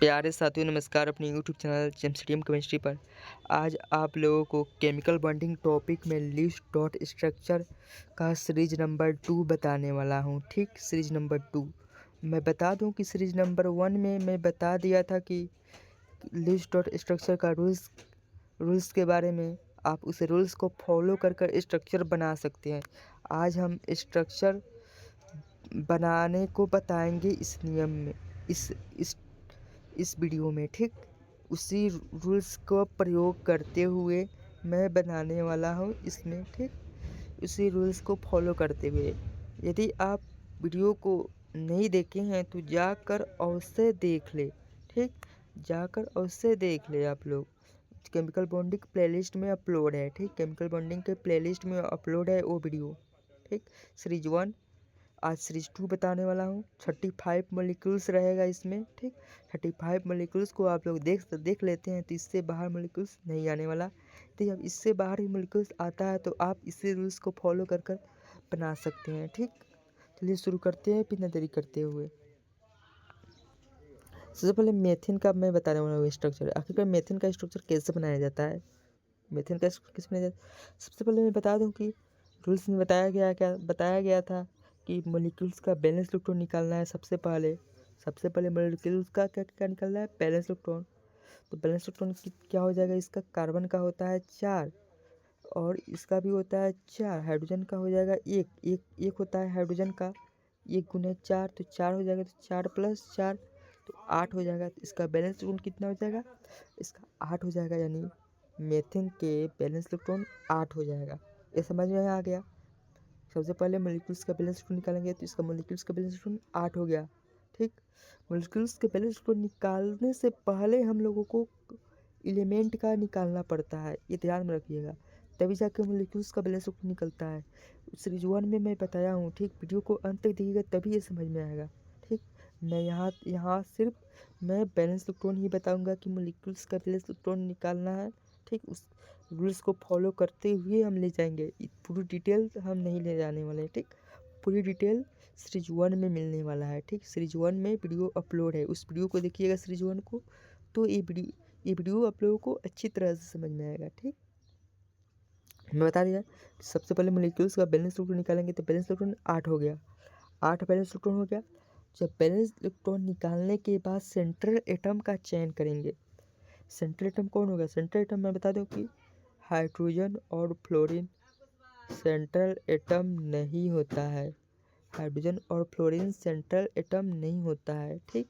प्यारे साथियों नमस्कार। अपने यूट्यूब चैनल जेमस्टीएम केमिस्ट्री पर आज आप लोगों को केमिकल बॉन्डिंग टॉपिक में लीस्ट डॉट स्ट्रक्चर का सीरीज नंबर 2 बताने वाला हूं। ठीक, सीरीज नंबर 2 मैं बता दूं कि सीरीज नंबर 1 में मैं बता दिया था कि लीस्ट डॉट स्ट्रक्चर का रूल्स के बारे में। आप उस रूल्स को फॉलो कर स्ट्रक्चर बना सकते हैं। आज हम स्ट्रक्चर बनाने को बताएंगे इस नियम में, इस वीडियो में। ठीक, उसी रूल्स को प्रयोग करते हुए मैं बनाने वाला हूँ इसमें। ठीक, उसी रूल्स को फॉलो करते हुए। यदि आप वीडियो को नहीं देखे हैं तो जाकर अवश्य देख ले। ठीक, जाकर अवश्य देख ले आप लोग। केमिकल बॉन्डिंग प्लेलिस्ट में अपलोड है। ठीक, केमिकल बॉन्डिंग के प्लेलिस्ट में अपलोड है वो वीडियो। ठीक, सीरीज 1। आज सीरीज 2 बताने वाला हूँ। 35 मॉलिक्यूल्स रहेगा इसमें। ठीक, 35 मॉलिक्यूल्स को आप लोग देख लेते हैं तो इससे बाहर मॉलिक्यूल्स नहीं आने वाला। तो जब इससे बाहर ही मॉलिक्यूल्स आता है तो आप इसी रूल्स को फॉलो कर बना सकते हैं। ठीक, चलिए शुरू करते हैं बिना देरी करते हुए। सबसे पहले मेथिन का मैं बताने वाला हूँ स्ट्रक्चर। आखिरकार मेथिन का स्ट्रक्चर कैसे बनाया जाता है, मेथिन का स्ट्रक्चर कैसे बनाया जाता है। सबसे पहले मैं बता दूँ कि रूल्स में बताया गया था कि मॉलिक्यूल्स का बैलेंस इलेक्ट्रॉन निकालना है। सबसे पहले मॉलिक्यूल्स का क्या निकालना है, बैलेंस इलेक्ट्रॉन। तो बैलेंस इलेक्ट्रॉन क्या हो जाएगा, इसका कार्बन का होता है 4 और इसका भी होता है 4। हाइड्रोजन का हो जाएगा एक होता है हाइड्रोजन का, 1 × 4 तो 4 हो जाएगा। तो 4 + 4 तो 8 हो जाएगा। तो इसका बैलेंस इलेक्ट्रॉन कितना हो जाएगा, इसका 8 हो जाएगा। यानी मेथिन के बैलेंस इलेक्ट्रॉन 8 हो जाएगा। ये समझ में आ गया। सबसे पहले मॉलिक्यूल्स का बैलेंस इलेक्ट्रॉन निकालेंगे तो इसका मॉलिक्यूल्स का बैलेंस इलेक्ट्रॉन 8 हो गया। ठीक, मॉलिक्यूल्स के बैलेंस इलेक्ट्रॉन निकालने से पहले हम लोगों को एलिमेंट का निकालना पड़ता है, ये ध्यान में रखिएगा। तभी जाके मॉलिक्यूल्स का बैलेंस इलेक्ट्रॉन निकलता है। सीरीज 1 में मैं बताया हूँ। ठीक, वीडियो को अंत तक देखिएगा तभी ये समझ में आएगा। ठीक, मैं यहाँ सिर्फ मैं बैलेंस इलेक्ट्रॉन ही बताऊँगा कि मॉलिक्यूल्स का बैलेंस इलेक्ट्रॉन निकालना है। ठीक, उस रूल्स को फॉलो करते हुए हम ले जाएंगे। पूरी डिटेल हम नहीं ले जाने वाले। ठीक, पूरी डिटेल सीरीज 1 में मिलने वाला है। ठीक, सीरीज 1 में वीडियो अपलोड है, उस वीडियो को देखिएगा सीरीज 1 को, तो ये वीडियो आप लोगों को अच्छी तरह से समझ में आएगा। ठीक, मैं बता दिया। सबसे पहले मॉलिक्यूल्स का बैलेंस इलेक्ट्रॉन निकालेंगे तो बैलेंस इलेक्ट्रॉन 8 हो गया। 8 बैलेंस इलेक्ट्रॉन हो गया। जब बैलेंस इलेक्ट्रॉन निकालने के बाद सेंट्रल एटम का चयन करेंगे। सेंट्रल एटम कौन होगा, सेंट्रल एटम मैं बता दूं कि हाइड्रोजन और फ्लोरीन सेंट्रल एटम नहीं होता है। हाइड्रोजन और फ्लोरीन सेंट्रल एटम नहीं होता है। ठीक,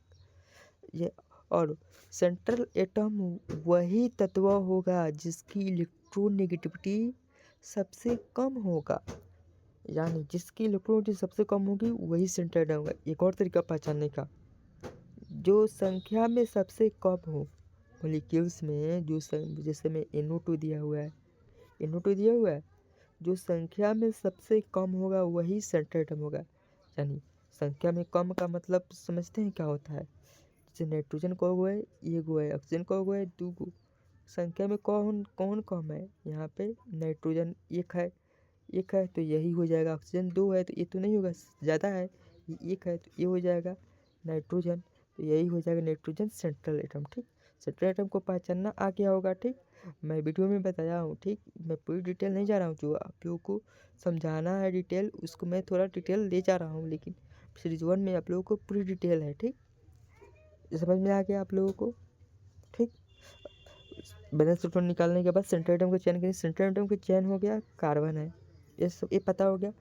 ये और सेंट्रल एटम वही तत्व होगा जिसकी इलेक्ट्रोनेगेटिविटी सबसे कम होगा। यानी जिसकी इलेक्ट्रोनेगेटिविटी सबसे कम होगी वही सेंट्रल एटम होगा। एक और तरीका पहचानने का, जो संख्या में सबसे कम हो मॉलिक्यूल्स में, जैसे में NO2 दिया हुआ है, NO2 दिया हुआ है, जो संख्या में सबसे कम होगा वही सेंट्रल एटम होगा। यानी संख्या में कम का मतलब समझते हैं क्या होता है। जैसे नाइट्रोजन को गो है, ये गो है, ऑक्सीजन को गो है, 2 गो। संख्या में कौन कौन कम है, यहाँ पे नाइट्रोजन एक है तो यही हो जाएगा। ऑक्सीजन 2 है तो ये तो नहीं होगा, ज़्यादा है, ये 1 है तो ये हो जाएगा नाइट्रोजन, तो यही हो जाएगा नाइट्रोजन सेंट्रल एटम। ठीक, सेंट्रल एटम को पहचानना आ गया होगा। ठीक, मैं वीडियो में बताया हूँ। ठीक, मैं पूरी डिटेल नहीं जा रहा हूँ, जो आप लोगों को समझाना है डिटेल उसको मैं थोड़ा डिटेल ले जा रहा हूँ, लेकिन सीरीज 1 में आप लोगों को पूरी डिटेल है। ठीक, समझ में आ गया आप लोगों को। ठीक, बैलेंस इलेक्ट्रॉन निकालने के बाद सेंट्रल एटम का चयन करें। सेंट्रल एटम का चयन हो गया, कार्बन है, ये पता हो गया।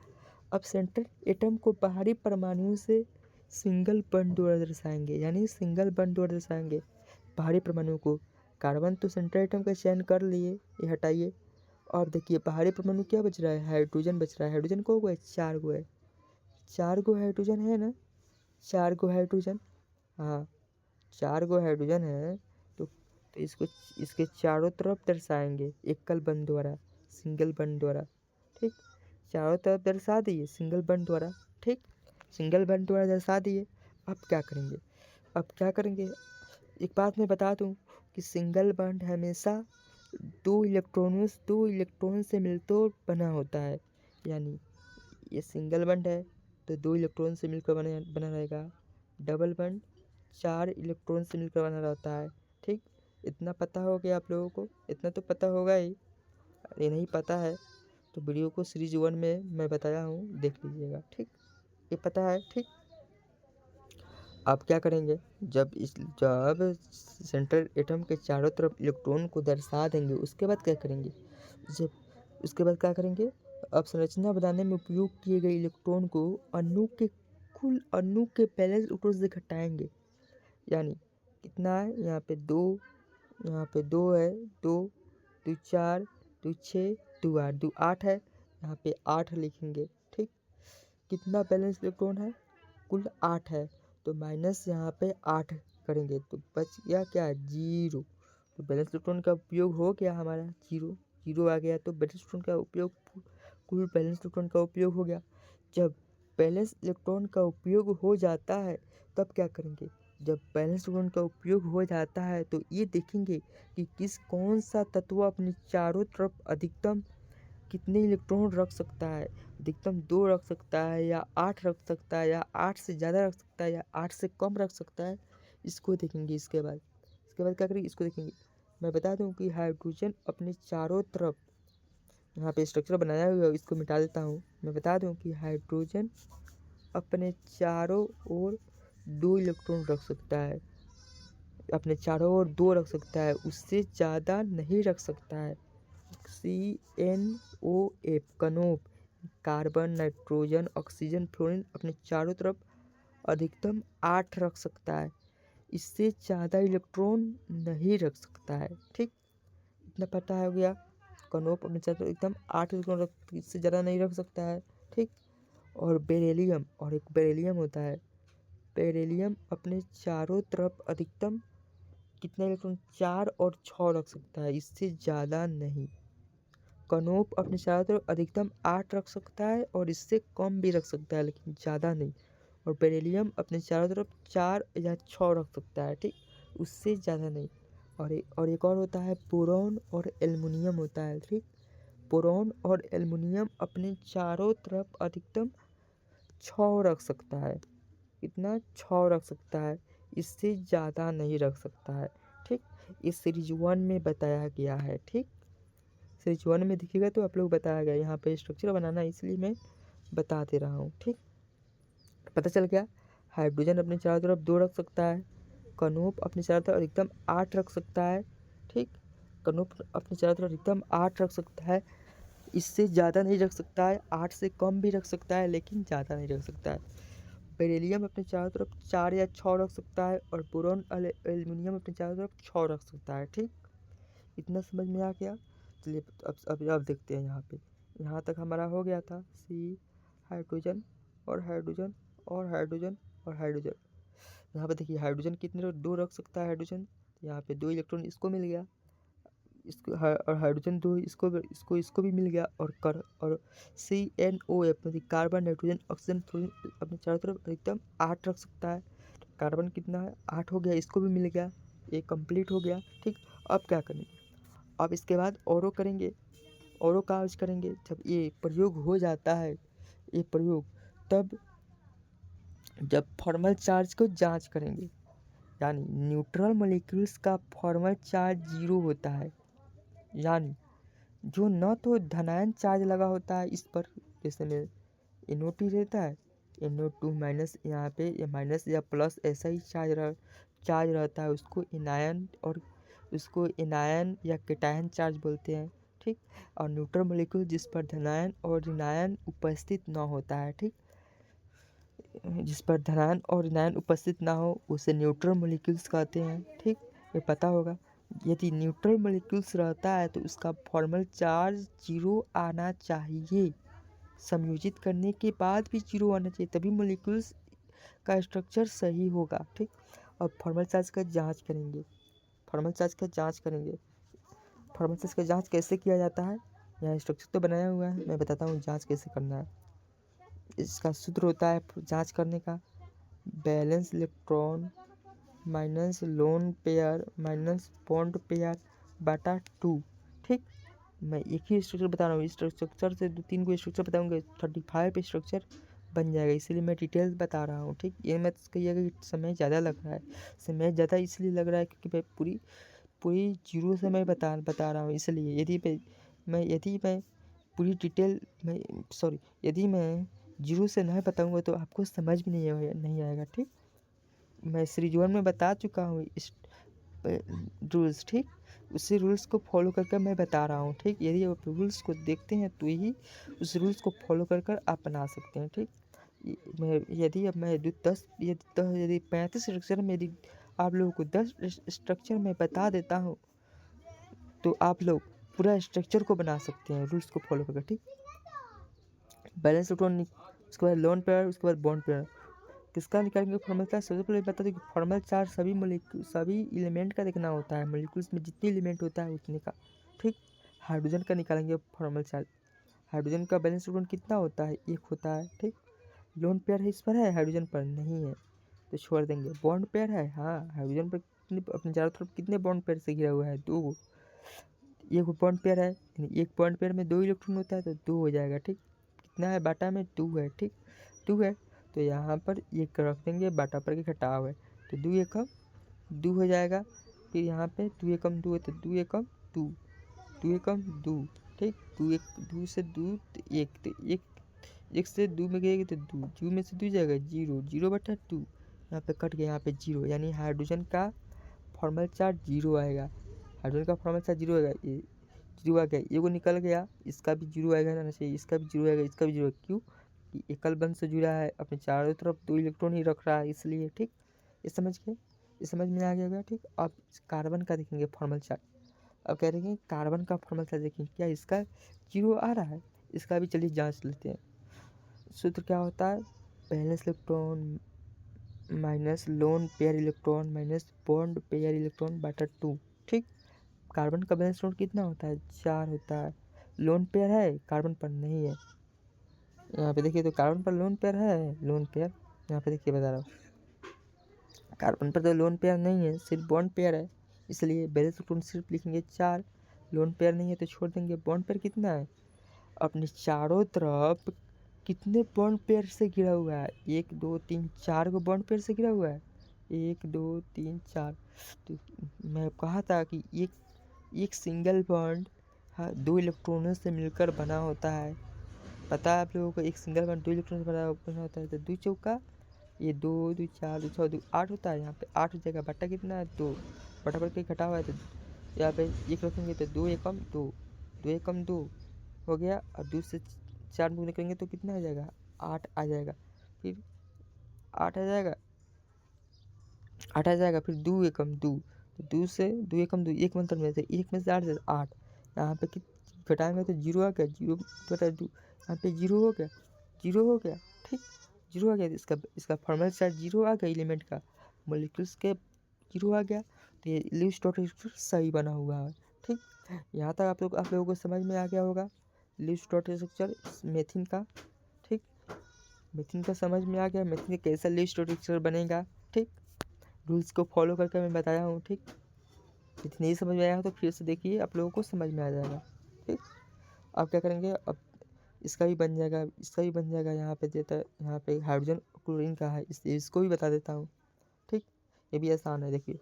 अब सेंट्रल एटम को बाहरी परमाणुओं से सिंगल बॉन्ड द्वारा दर्शाएंगे। यानी सिंगल बॉन्ड द्वारा दर्शाएंगे बाहरी परमाणु को। कार्बन तो सेंट्रल एटम का चयन कर लिए, ये हटाइए। और देखिए बाहरी परमाणु क्या बच रहा है, हाइड्रोजन बच रहा है। हाइड्रोजन को गो है, 4 गो है, 4 गो हाइड्रोजन है ना, 4 गो हाइड्रोजन, हाँ 4 गो हाइड्रोजन है। तो इसको इसके चारों तरफ दर्शाएंगे एकल बंद द्वारा, सिंगल बंद द्वारा। ठीक, चारों तरफ दर्शा दिए सिंगल बंद द्वारा। ठीक, सिंगल बंद द्वारा दर्शा दिए। अब क्या करेंगे, एक बात मैं बता दूं कि सिंगल बंद हमेशा दो इलेक्ट्रॉन से मिलकर बना होता है। यानी ये सिंगल बंद है तो 2 इलेक्ट्रॉन से मिलकर बना रहेगा। डबल बंद 4 इलेक्ट्रॉन से मिलकर बना रहता है। ठीक, इतना पता हो गया आप लोगों को, इतना तो पता होगा ही। ये नहीं पता है तो वीडियो को सीरीज 1 में मैं बताया हूँ, देख लीजिएगा। ठीक, ये पता है। ठीक, आप क्या करेंगे, जब सेंट्रल एटम के चारों तरफ इलेक्ट्रॉन को दर्शा देंगे, उसके बाद क्या करेंगे, जब उसके बाद क्या करेंगे, अब संरचना बनाने में उपयोग किए गए इलेक्ट्रॉन को कुल अणु के बैलेंस इलेक्ट्रॉन से घटाएंगे। यानी कितना है, यहाँ पे 2, यहाँ पे 2 है, 2 2 4 2 6 2 8, 2 8 है, यहाँ पे 8 लिखेंगे। ठीक, कितना बैलेंस इलेक्ट्रॉन है, कुल 8 है, तो माइनस यहाँ पे 8 करेंगे तो बच गया क्या, 0। तो बैलेंस इलेक्ट्रॉन का उपयोग हो गया हमारा 0, 0 आ गया, तो बैलेंस इलेक्ट्रॉन का उपयोग, कुल बैलेंस इलेक्ट्रॉन का उपयोग हो गया। जब बैलेंस इलेक्ट्रॉन का उपयोग हो जाता है तब क्या करेंगे, जब बैलेंस इलेक्ट्रॉन का उपयोग हो जाता है तो ये देखेंगे कि कौन सा तत्व अपने चारों तरफ अधिकतम कितने इलेक्ट्रॉन रख सकता है। अधिकतम 2 रख सकता है, या 8 रख सकता है, या 8 से ज़्यादा रख सकता है, या 8 से कम रख सकता है, इसको देखेंगे। इसके बाद क्या करेंगे, इसको देखेंगे। मैं बता दूं कि हाइड्रोजन अपने चारों तरफ, यहाँ पे स्ट्रक्चर बनाया हुआ है, इसको मिटा देता हूँ। मैं बता दूं कि हाइड्रोजन अपने चारों ओर 2 इलेक्ट्रॉन रख सकता है, अपने चारों ओर 2 रख सकता है, उससे ज़्यादा नहीं रख सकता है। CNOF कनोप, कार्बन, नाइट्रोजन, ऑक्सीजन, फ्लोरीन अपने चारों तरफ अधिकतम 8 रख सकता है, इससे ज़्यादा इलेक्ट्रॉन नहीं रख सकता है। ठीक, इतना पता हो गया। कनोप अपने चारों तरफ एकदम 8 इलेक्ट्रॉन रख, इससे ज़्यादा नहीं रख सकता है। ठीक, और बेरिलियम, और एक बेरिलियम होता है, बेरिलियम अपने चारों तरफ अधिकतम कितने इलेक्ट्रॉन, 4 और 6 रख सकता है, इससे ज़्यादा नहीं। कनोप अपने चारों तरफ अधिकतम 8 रख सकता है और इससे कम भी रख सकता है, लेकिन ज़्यादा नहीं। और बेरिलियम अपने चारों तरफ 4 या 6 रख सकता है। ठीक, उससे ज़्यादा नहीं। और एक और होता है बोरॉन और एल्युमिनियम होता है। ठीक, बोरॉन और एल्युमिनियम अपने चारों तरफ अधिकतम 6 रख सकता है। इतना 6 रख सकता है, इससे ज़्यादा नहीं रख सकता है। ठीक, इस सीरीज 1 में बताया गया है। ठीक, सीरीज 1 में दिखेगा तो आप लोग बताया गया, यहाँ पे स्ट्रक्चर बनाना इसलिए मैं बता दे रहा हूँ। ठीक, पता चल गया। हाइड्रोजन अपने चारों तरफ 2 रख सकता है, कनोप अपने चारों तरफ अधिकतम 8 रख सकता है। ठीक, कनोप अपने चारों तरफ अधिकतम 8 रख सकता है, इससे ज़्यादा नहीं रख सकता है, 8 से कम भी रख सकता है, लेकिन ज़्यादा नहीं रख सकता है। बेरिलियम अपने चारों तरफ 4 या 6 रख सकता है, और बोरॉन एल्युमिनियम अपने चारों तरफ 6 रख सकता है। ठीक, इतना समझ में आ गया। चलिए अब देखते हैं। यहाँ तक हमारा हो गया था। सी, हाइड्रोजन और हाइड्रोजन और हाइड्रोजन और हाइड्रोजन। यहाँ पे देखिए हाइड्रोजन कितने 2 रख सकता है हाइड्रोजन, यहाँ पे 2 इलेक्ट्रॉन इसको मिल गया, इसको और हाइड्रोजन 2 इसको भी मिल गया। और CNOF मतलब कार्बन, नाइट्रोजन, ऑक्सीजन, फ्लोरीन अपने चारों तरफ अधिकतम 8 रख सकता है। कार्बन कितना है, 8 हो गया, इसको भी मिल गया, ये कंप्लीट हो गया। ठीक, अब क्या करेंगे, अब इसके बाद औरों करेंगे। औरों का यूज करेंगे जब ये प्रयोग हो जाता है, ये प्रयोग तब जब फॉर्मल चार्ज को जांच करेंगे। यानी न्यूट्रल मॉलिक्यूल्स का फॉर्मल चार्ज 0 होता है, यानी जो न तो धनायन चार्ज लगा होता है इस पर, जैसे में NO2 रहता है, NO2 माइनस, यहाँ पे ये माइनस या प्लस ऐसा ही चार्ज रहता है, उसको एनायन या केटायन चार्ज बोलते हैं। ठीक, और न्यूट्रल मॉलिक्यूल जिस पर धनायन और ऋणायन उपस्थित न होता है। ठीक, जिस पर धनायन और ऋणायन उपस्थित ना हो उसे न्यूट्रल मॉलिक्यूल्स कहते हैं। ठीक, ये पता होगा। यदि न्यूट्रल मॉलिक्यूल्स रहता है तो उसका फॉर्मल चार्ज 0 आना चाहिए, संयोजित करने के बाद भी 0 आना चाहिए, तभी मॉलिक्यूल्स का स्ट्रक्चर सही होगा। ठीक, अब फॉर्मल चार्ज का जांच करेंगे। फॉर्मल चार्ज का जांच करेंगे। फॉर्मल चार्ज का जांच कैसे किया जाता है, यहाँ स्ट्रक्चर तो बनाया हुआ है, मैं बताता हूँ जांच कैसे करना है। इसका सूत्र होता है जांच करने का, balance electron minus lone pair minus bond pair बटा 2। ठीक, मैं एक ही स्ट्रक्चर बता रहा हूँ, इस स्ट्रक्चर से 2-3 को स्ट्रक्चर बताऊंगा, 35 स्ट्रक्चर बन जाएगा, इसीलिए मैं डिटेल्स बता रहा हूँ। ठीक, ये मत कहिएगा कि समय ज़्यादा लग रहा है। समय ज़्यादा इसलिए लग रहा है क्योंकि मैं पूरी पूरी जीरो से मैं बता रहा हूँ। इसलिए यदि मैं पूरी डिटेल में सॉरी यदि मैं जीरो से नहीं बताऊँगा तो आपको समझ भी नहीं आएगा। ठीक, मैं सीरीज 1 में बता चुका हूँ इस रूल्स। ठीक, उसी रूल्स को फॉलो कर मैं बता रहा हूँ। ठीक, यदि आप रूल्स को देखते हैं तो ही उस रूल्स को फॉलो कर आप बना सकते हैं। ठीक, मैं यदि अब मैं 35 स्ट्रक्चर में यदि आप लोगों को 10 स्ट्रक्चर में बता देता हूँ तो आप लोग पूरा स्ट्रक्चर को बना सकते हैं रूल्स को फॉलो करके। ठीक, बैलेंस इलेक्ट्रॉन, उसके बाद लोन पेयर, उसके बाद बॉन्ड पेयर किसका निकालेंगे फॉर्मल चार्ज। सबसे पहले बता दो कि फॉर्मल चार्ज सभी एलिमेंट का देखना होता है, मॉलिक्यूल्स में जितनी एलिमेंट होता है उतने का। ठीक, हाइड्रोजन का निकालेंगे फॉर्मल चार्ज। हाइड्रोजन का बैलेंस इलेक्ट्रॉन कितना होता है, 1 होता है। ठीक, लोन पेयर है, इस पर है, हाइड्रोजन पर नहीं है तो छोड़ देंगे। बॉन्ड पेयर है, हाँ हाइड्रोजन पर अपने चारों तरफ कितने बॉन्ड पेयर से घिरा हुआ है, 2। एक बॉन्ड पेयर है, एक बॉन्ड पेयर में 2 इलेक्ट्रॉन होता है तो 2 हो जाएगा। ठीक, कितना है बाटा में, 2 है। ठीक, 2 है तो यहाँ पर एक रख देंगे, बाटा पर के घटाव है तो 2 एकम 2 हो जाएगा। फिर यहाँ पे 2 एकम 2 है तो 2 एकम 2, 2 एकम 2। ठीक, 2 से 2 तो 1, तो 1 से 2 में गएगा तो 2, 2 में से 2 जाएगा 0, 0/2 यहाँ पे कट गया, यहाँ पे 0, यानी हाइड्रोजन का फॉर्मल चार्ज 0 आएगा। हाइड्रोजन का फॉर्मल चार्ज 0 आएगा, ये 0 आ गया, ये को निकल गया, इसका भी 0 आएगा ना चाहिए, इसका भी 0 आएगा, इसका भी 0। क्यों कि एकल बंध से जुड़ा है, अपने चारों तरफ 2 इलेक्ट्रॉन ही रख रहा है इसलिए। ठीक, ये समझ गए, ये समझ में आ गया होगा। ठीक, अब कार्बन का देखेंगे फॉर्मल चार्ज। अब कह रहे हैं कार्बन का फॉर्मल चार्ज देखेंगे, क्या इसका 0 आ रहा है, इसका भी चलिए जांच लेते हैं। सूत्र क्या होता है, balance electron minus lone pair electron minus bond pair electron बटा 2। ठीक, कार्बन का बैलेंस इलेक्ट्रॉन कितना होता है, 4 होता है। लोन पेयर है, कार्बन पर नहीं है। यहाँ पे देखिए तो कार्बन पर लोन पेयर है, लोन पेयर यहाँ पे देखिए बता रहा हूँ, कार्बन पर तो लोन पेयर नहीं है, सिर्फ बॉन्ड पेयर है, इसलिए बैलेंस इलेक्ट्रॉन सिर्फ लिखेंगे 4। लोन पेयर नहीं है तो छोड़ देंगे। बॉन्ड पेयर कितना है, अपने चारों तरफ कितने बॉन्ड पेयर से घिरा हुआ है, 1 2 3 4 को बॉन्ड पेयर से घिरा हुआ है, 1 2 3 4। तो मैं कहा था कि एक सिंगल बॉन्ड, हाँ, 2 इलेक्ट्रॉनों से मिलकर बना होता है। पता है आप लोगों को, एक सिंगल बॉन्ड 2 इलेक्ट्रॉन से बना होता है तो 2 चौका ये 2 2 4 2 6 2 8 होता है। यहाँ पे 8 हो जाएगा, बटा कितना है 2, बटा पर के घटा हुआ है तो यहाँ पे 1 रखेंगे तो 2 एकम 2, 2 एकम 2 हो गया। और 2 से 4 में निकलेंगे तो कितना आ जाएगा, 8 आ जाएगा। फिर 8 आ जाएगा, 8 आ जाएगा, फिर 2 एकम 2 तो 2 से 2 एकम 2, एक मंत्र में से 1 में से 8 से 8, यहाँ पे घटाएंगे तो 0 आ गया, 0/2 यहाँ पे 0 हो गया, 0 हो गया। ठीक, 0 आ गया, इसका फॉर्मल चार्ज 0 आ गया, एलिमेंट का मॉलिक्यूल्स के 0 आ गया, तो ये लीस्ट डॉट स्ट्रक्चर सही बना हुआ है। ठीक, यहाँ तक आप लोगों को समझ में आ गया होगा लीस्ट डॉट स्ट्रक्चर मेथिन का। ठीक, मेथिन का समझ में आ गया, मेथिन का कैसा लीस्ट डॉट स्ट्रक्चर बनेगा। ठीक, रूल्स को फॉलो करके मैं बताया हूँ। ठीक, यदि नहीं समझ में आया हो तो फिर से देखिए, आप लोगों को समझ में आ जाएगा। ठीक, अब क्या करेंगे, अब इसका भी बन जाएगा, इसका भी बन जाएगा। यहाँ पे देता है, यहाँ पे हाइड्रोजन क्लोरीन का है, इसको भी बता देता हूँ। ठीक, ये भी आसान है। देखिए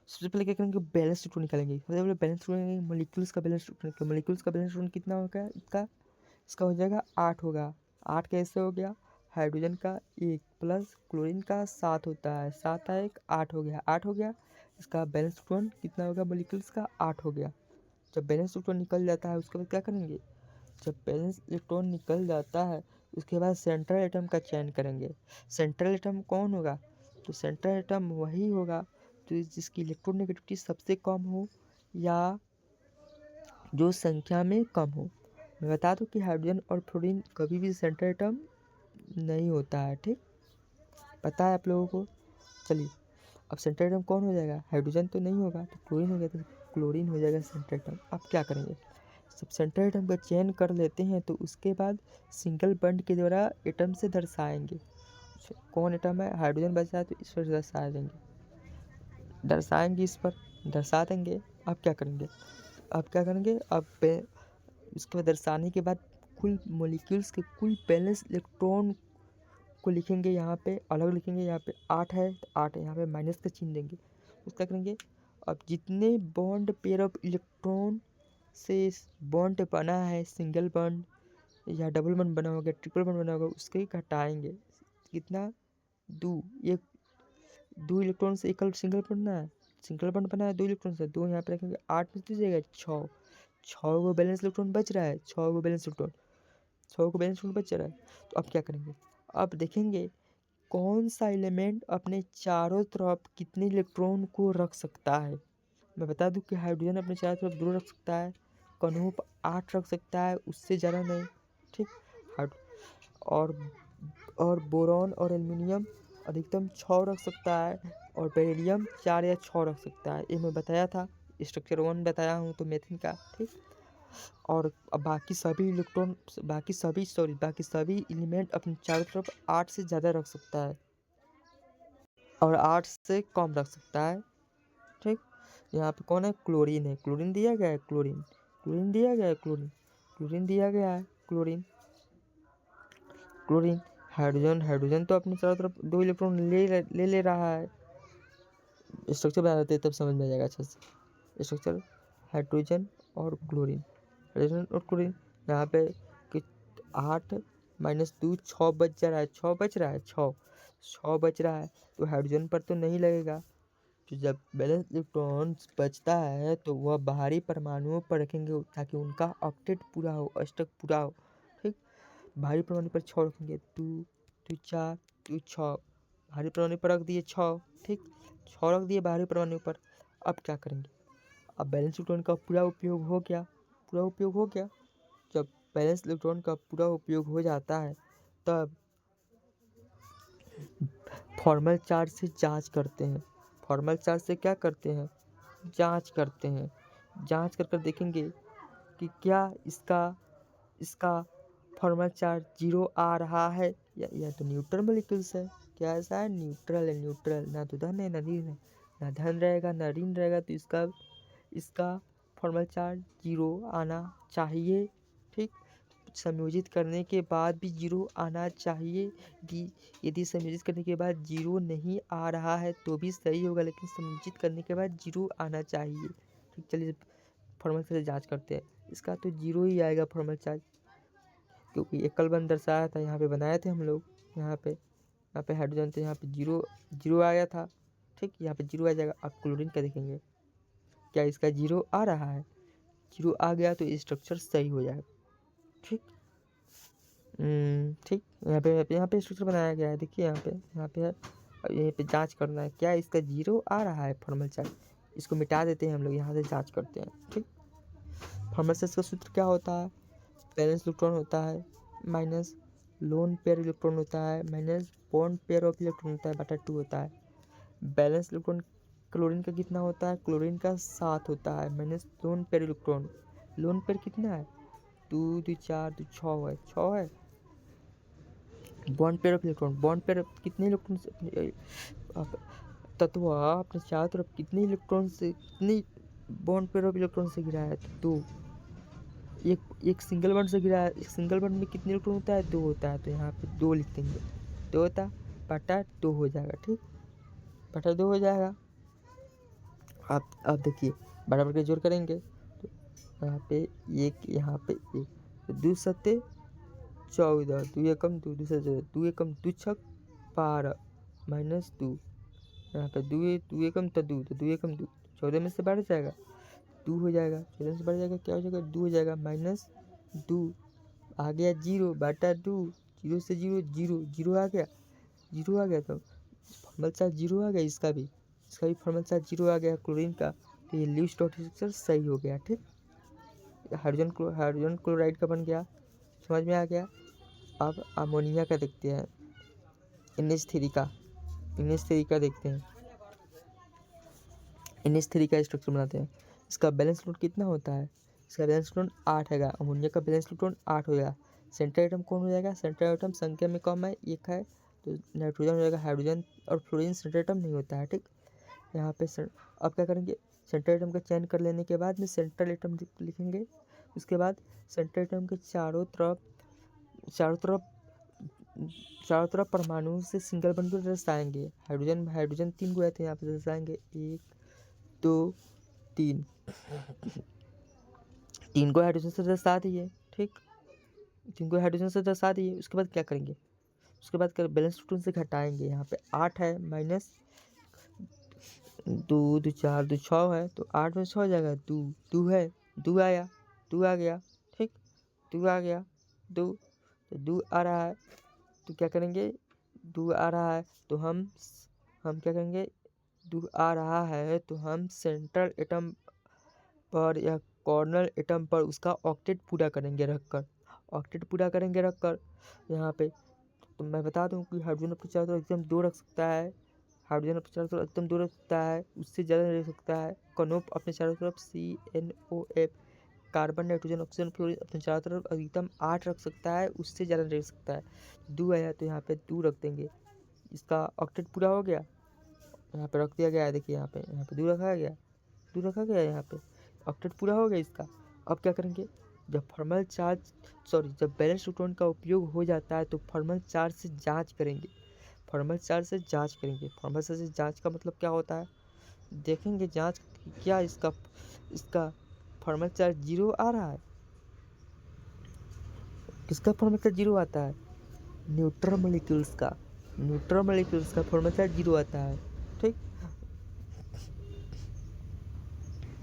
सबसे पहले क्या करेंगे, बैलेंस इलेक्ट्रॉन निकालेंगे। सबसे पहले बैलेंस इलेक्ट्रॉन, मॉलिक्यूल्स का बैलेंस इलेक्ट्रॉन, मॉलिक्यूल्स का बैलेंस इलेक्ट्रॉन कितना होगा इसका हो जाएगा 8 होगा। 8 कैसे हो गया, हाइड्रोजन का 1 प्लस क्लोरीन का 7 होता है, 7 है 1 8 हो गया, 8 हो गया। इसका बैलेंस इलेक्ट्रॉन कितना होगा, मॉलिक्यूल्स का 8 हो गया। जब बैलेंस इलेक्ट्रॉन निकल जाता है उसके बाद क्या करेंगे, जब बैलेंस इलेक्ट्रॉन निकल जाता है उसके बाद सेंट्रल एटम का चयन करेंगे। सेंट्रल एटम कौन होगा, तो सेंट्रल एटम वही होगा तो जिसकी इलेक्ट्रोनेगेटिविटी सबसे कम हो या जो संख्या में कम हो। मैं बता दूं कि हाइड्रोजन और फ्लोरीन कभी भी सेंट्रल एटम नहीं होता है। ठीक, पता है आप लोगों को। चलिए अब सेंट्रल एटम कौन हो जाएगा, हाइड्रोजन तो नहीं होगा तो क्लोरीन हो गया, तो क्लोरीन हो जाएगा सेंट्रल एटम। अब क्या करेंगे, सब सेंट्रल एटम का चयन कर लेते हैं तो उसके बाद सिंगल बॉन्ड के द्वारा एटम से दर्शाएंगे। कौन एटम है, हाइड्रोजन बचा है तो इस पर दर्शाएंगे इस पर दर्शा देंगे। अब क्या करेंगे, अब इसके बाद दर्शाने के बाद कुल मॉलिक्यूल्स के कुल बैलेंस इलेक्ट्रॉन को लिखेंगे यहाँ पे अलग लिखेंगे, यहाँ पे 8 है तो 8 है, यहाँ पे माइनस का चिन्ह देंगे। उसका करेंगे अब जितने बॉन्ड पेयर ऑफ इलेक्ट्रॉन से बॉन्ड बना है, सिंगल बॉन्ड या डबल बॉन्ड बना होगा, ट्रिपल बॉन्ड बना होगा, उसके घटाएंगे। कितना? 2। एक 2 इलेक्ट्रॉन से एकल सिंगल बॉन्ड ना है, सिंगल बॉन्ड बना है 2 इलेक्ट्रॉन से, 2 यहाँ पे रखेंगे, 8 में दीजिएगा 6। 6 को बैलेंस इलेक्ट्रॉन बच रहा है, 6 को बैलेंस इलेक्ट्रॉन, 6 को बैलेंस इलेक्ट्रॉन बच रहा है। तो अब क्या करेंगे? अब देखेंगे कौन सा एलिमेंट अपने चारों तरफ कितने इलेक्ट्रॉन को रख सकता है। मैं बता दूं कि हाइड्रोजन अपने चारों तरफ 2 रख सकता है, कनूप 8 रख सकता है, उससे ज़्यादा नहीं, ठीक। और बोरॉन और एल्युमिनियम अधिकतम 6 रख सकता है, और बेरिलियम 4 या 6 रख सकता है। ये मैं बताया था, स्ट्रक्चर 1 बताया हूँ तो मेथिन का, ठीक। और अब बाकी सभी एलिमेंट अपने चारों तरफ 8 से ज़्यादा रख सकता है और 8 से कम रख सकता है, ठीक। यहाँ पे कौन है? क्लोरीन है, क्लोरीन दिया गया है, क्लोरीन दिया गया है, क्लोरीन दिया गया है, क्लोरीन। हाइड्रोजन तो अपने चारों तरफ 2 इलेक्ट्रॉन ले रहा है। स्ट्रक्चर बना देते तब समझ में आ जाएगा अच्छे से। स्ट्रक्चर हाइड्रोजन और क्लोरीन, यहाँ पे 8 - 2 6 बच रहा है, 6 बच रहा है, तो हाइड्रोजन पर तो नहीं लगेगा। तो जब बैलेंस इलेक्ट्रॉन बचता है तो वह बाहरी परमाणुओं पर रखेंगे ताकि उनका ऑक्टेट पूरा हो, अष्टक पूरा हो, ठीक। भारी परमाणु पर 6 रखेंगे, 2 2 4 2 6, भारी परमाणु पर रख दिए 6, ठीक। 6 रख दिए भारी परमाणु पर। अब क्या करेंगे? अब बैलेंस इलेक्ट्रॉन का पूरा उपयोग हो गया। जब बैलेंस इलेक्ट्रॉन का पूरा उपयोग हो जाता है तब फॉर्मल चार्ज से जांच करते हैं। फॉर्मल चार्ज से क्या करते हैं? जांच करते हैं। जांच कर देखेंगे कि क्या इसका फॉर्मल चार्ज 0 आ रहा है या तो न्यूट्रल मॉलिक्यूल्स है। क्या ऐसा है? न्यूट्रल है, न्यूट्रल, ना तो धन है ना ऋण है, ना धन रहेगा ना ऋण रहेगा, तो इसका फॉर्मल चार्ज 0 आना चाहिए, ठीक। संयोजित करने के बाद भी 0 आना चाहिए। यदि संयोजित करने के बाद 0 नहीं आ रहा है तो भी सही होगा, लेकिन संयोजित करने के बाद 0 आना चाहिए, ठीक। चलिए फॉर्मल चार्ज जांच करते हैं। इसका तो 0 ही आएगा फॉर्मल चार्ज, क्योंकि एकल बंद दर्शाया था, यहाँ पे बनाए थे हम लोग, यहाँ पे हाइड्रोजन थे, यहाँ पे 0 आ गया था, ठीक। यहाँ पे 0 आ जाएगा। अब क्लोरीन का देखेंगे, क्या इसका 0 आ रहा है? 0 आ गया तो स्ट्रक्चर सही हो जाएगा, ठीक। ठीक। यहाँ पे स्ट्रक्चर बनाया गया है, देखिए यहाँ पे है। अब यहीं पे जांच करना है, क्या इसका 0 आ रहा है फॉर्मल चार्ज। इसको मिटा देते हैं हम लोग, यहाँ से जांच करते हैं, ठीक। फॉर्मल चार्ज का सूत्र क्या होता है? बैलेंस इलेक्ट्रॉन होता है माइनस लोन पेयर इलेक्ट्रॉन होता है minus bond pair of electron होता है बटा 2 होता है। बैलेंस इलेक्ट्रॉन क्लोरीन का कितना होता है? क्लोरीन का 7 होता है minus lone pair electron. Lone pair कितना है? 2 2 4 2 6 है। Bond pair of electron, bond pair कितने इलेक्ट्रॉन तत्व अपने चारों तरफ कितने इलेक्ट्रॉन से, कितनी बॉन्ड पेयर ऑफ इलेक्ट्रॉन से घिरा है? तो 2। एक सिंगल बॉन्ड से घिरा है, एक सिंगल बॉन्ड में कितने इलेक्ट्रॉन होता है? 2 होता है, तो यहाँ पे 2 लिख देंगे, 2 होता बटा 2 हो जाएगा, ठीक। बटा 2 हो जाएगा। अब देखिए बराबर के जोड़ करेंगे तो यहाँ पे यहाँ पे 1, तो 2 सत्ते 14, 2 एकम 2, 2 एकम 2 छक 12 माइनस 2, यहाँ पे 2 एकम तो 2, तो 2 एकम 2, 14 में से 12 जाएगा, 2 हो जाएगा, 14 में से 12 जाएगा, क्या हो जाएगा? 2 हो जाएगा माइनस 2, आ गया 0 बटा 2, 0 से 0 आ गया, तो फॉर्मल चार्ज 0 आ गया, इसका भी फॉर्मल चार्ज 0 आ गया क्लोरीन का, तो ये लीस्ट डॉट स्ट्रक्चर सही हो गया, ठीक। हाइड्रोजन क्लोराइड का बन गया, समझ में आ गया। अब अमोनिया का देखते हैं, NH3 का देखते हैं। NH3 का स्ट्रक्चर बनाते हैं। इसका बैलेंस इलेक्ट्रॉन कितना होता है? इसका बैलेंस इलेक्ट्रॉन 8 है। अमोनिया का बैलेंस इलेक्ट्रॉन 8 हो जाएगा। सेंट्रल एटम कौन हो जाएगा? सेंट्रल एटम संख्या में कम है, 1 है, तो नाइट्रोजन हो जाएगा। हाइड्रोजन और फ्लोरीन सेंट्रल एटम नहीं होता है, ठीक। यहाँ पे अब क्या करेंगे? सेंट्रल एटम का चयन कर लेने के बाद में सेंट्रल एटम लिखेंगे। उसके बाद सेंट्रल एटम के चारों तरफ चारों तरफ परमाणु से सिंगल बॉन्ड को दर्शाएंगे। हाइड्रोजन हाइड्रोजन 3 गो आए थे, यहाँ पे दर्शाएंगे 1 2 3, 3 को हाइड्रोजन से दर्शा दिए। ठीक, 3 को हाइड्रोजन से दर्शा दिए। उसके बाद क्या करेंगे, उसके बाद कर बैलेंस इलेक्ट्रॉन से घटाएंगे। यहाँ पे 8 है, माइनस 2 2 4 2 6 है, तो 8 में 6 हो जाएगा। 2 2 है, 2 आया, 2 आ गया। ठीक, 2 आ गया, 2 तो 2 आ रहा है, तो क्या करेंगे, 2 आ रहा है तो हम क्या करेंगे, 2 आ रहा है तो हम सेंट्रल एटम पर या कॉर्नर एटम पर उसका ऑक्टेट पूरा करेंगे रखकर, ऑक्टेट पूरा करेंगे रखकर यहाँ पे। तो मैं बता दूं कि हाइड्रोजन अपने चारों तरफ एकदम 2 रख सकता है, हाइड्रोजन अपने चारों तरफ एकदम 2 रख सकता है, उससे ज़्यादा नहीं रख सकता है। कनोप अपने चारों तरफ CNOF, carbon nitrogen oxygen fluorine अपने चारों तरफ अधिकतम 8 रख सकता है, उससे ज़्यादा नहीं रख सकता है। 2 आया तो यहाँ पे 2 रख देंगे। इसका ऑक्टेट पूरा हो गया, यहाँ पे रख दिया गया है। देखिए यहाँ पे 2 रखा गया, 2 रखा गया, यहाँ पे ऑक्टेट पूरा हो गया इसका। अब क्या करेंगे, जब बैलेंस इलेक्ट्रॉन का उपयोग हो जाता है तो फॉर्मल चार्ज से जांच करेंगे, फॉर्मल चार्ज से जांच करेंगे। फॉर्मल चार्ज से जांच का मतलब क्या होता है, देखेंगे जांच क्या इसका फॉर्मल चार्ज 0 आ रहा है। किसका फॉर्मल चार्ज 0 आता है, न्यूट्रल मॉलिक्यूल्स का, न्यूट्रल मॉलिक्यूल्स का फॉर्मल चार्ज 0 आता है। ठीक,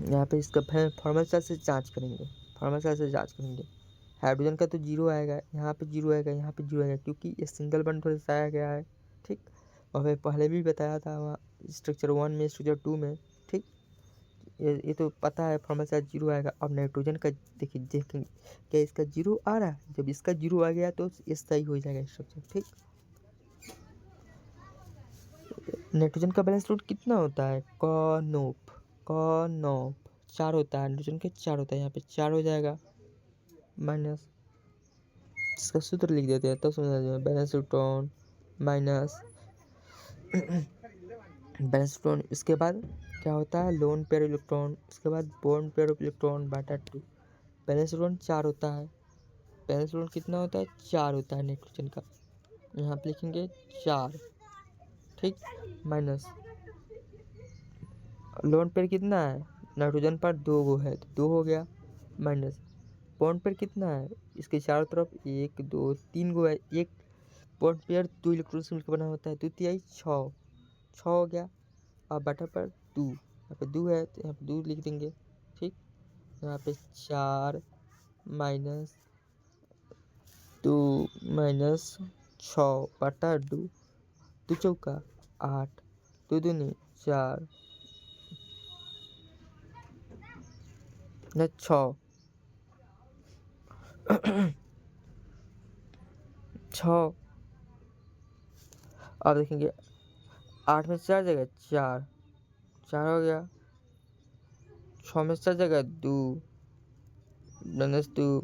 यहाँ पे इसका फॉर्मल चार्ज से जांच करेंगे, फॉर्मल चार्ज से जांच करेंगे। हाइड्रोजन का तो 0 आएगा, यहाँ पे 0 आएगा, यहाँ पे 0 आएगा, क्योंकि ये सिंगल बॉन्ड पर दर्शाया गया है। ठीक, और मैं पहले भी बताया था वहाँ स्ट्रक्चर 1 में, स्ट्रक्चर 2 में। ठीक, ये तो पता है फॉर्मल चार्ज 0 आएगा। अब नाइट्रोजन का देखिए, देखेंगे क्या इसका 0 आ रहा है। जब इसका 0 आ गया तो ये सही हो जाएगा स्ट्रक्चर। ठीक, नाइट्रोजन का बैलेंस लोड कितना होता है, कॉनोप 4 होता है, नाइट्रोजन के 4 होता है, यहाँ पे 4 हो जाएगा, माइनस इसका सूत्र लिख देते हैं तब समझ आ जाएगा। Balance electron minus balance electron, इसके बाद क्या होता है, लोन पेयर इलेक्ट्रॉन, उसके बाद bond pair of electron Bata 2। Balance electron 4 होता है, बैलेंस इलेक्ट्रॉन कितना होता है, 4 होता है नाइट्रोजन का, यहाँ पे लिखेंगे 4। ठीक, माइनस लोन पेयर कितना है, नाइट्रोजन पर 2 गो है तो 2 हो गया, माइनस बॉन्ड पेयर कितना है, इसके चारों तरफ 1 2 3 गो है, एक बॉन्ड पेयर 2 इलेक्ट्रॉन से मिलकर बना होता है, 2 तिहाई 6 हो गया। अब बटा पर 2, यहाँ पे 2 है तो यहाँ पे 2 लिख देंगे। ठीक, यहाँ पे 4 माइनस 2 माइनस 6 बटा 2, 2 चौका 8, 2 दूनी 4 न 6 6। अब देखेंगे 8 में 4 जगह 4 हो गया, 6 में 4 जगह 2